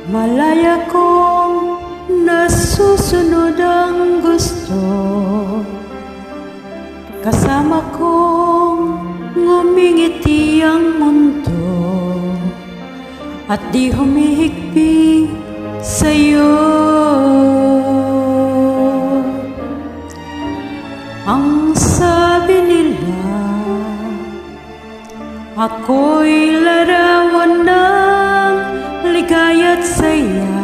Malaya kong nasusunod ang gusto, kasama kong ngumingiti ang mundo, at di humihigpit sa'yo. Ang sabi nila, ako'y larawan ng ligaya't saya.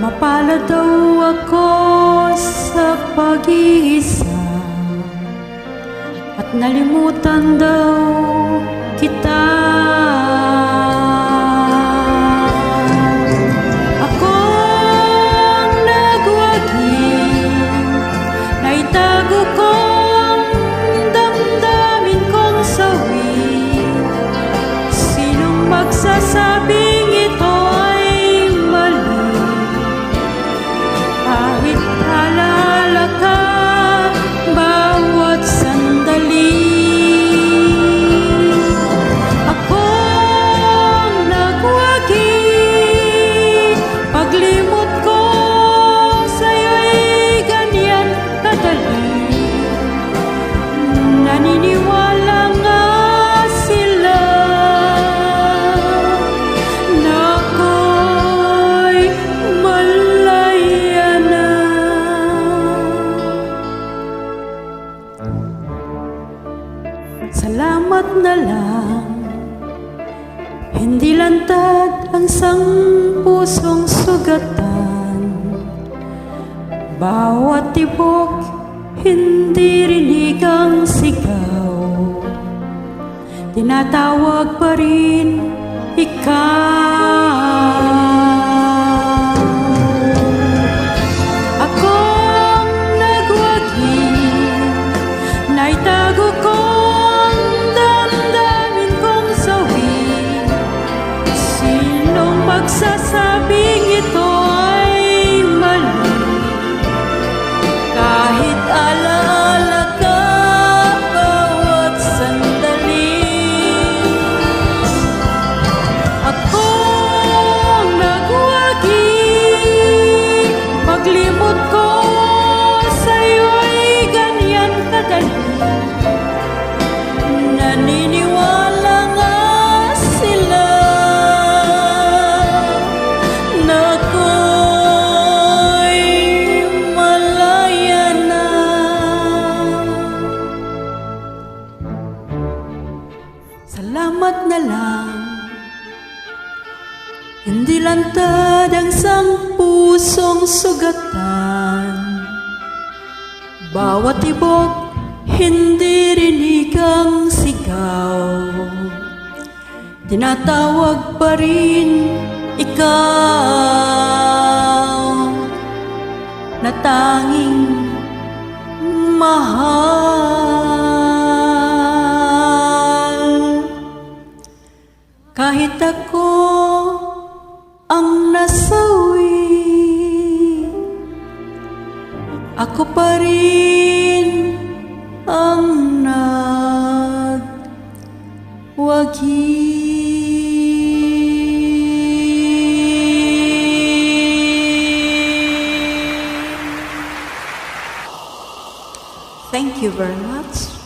Mapalad daw ako sa pag-iisa, at nalimutan daw kita. Akong nagwagi, naitago ko ang damdamin kong sawi. Sinong magsasabing ito ay mali? Kahit halala ka bawat sandali. Akong nagwagi, paglimot ko sa'yo'y ganyan kadali. Naniniwala nga sila na ako'y malaya na. Salamat na lang, hindi lantad ang isang pusong sugatan. Bawat tibok, hindi rinig ang sigaw. Tinatawag pa rin ikaw. Akong nagwagi, naitago ko ang damdamin kong sawi. Sinong magsasabing ito ay mali? Kahit alaala ka bawat sandali. Akong nagwagi, paglimot ko sa'yo'y ganyan kadali. Naniniwala nga sila na ako'y malaya na. Salamat na lang, hindi lantad ang isang pusong sugatan. Bawat tibok, hindi rinig ang sigaw. Tinatawag pa rin ikaw na tanging mahal. Kahit ako ang nasawi, ako pa rin ang nagwagi. Thank you very much.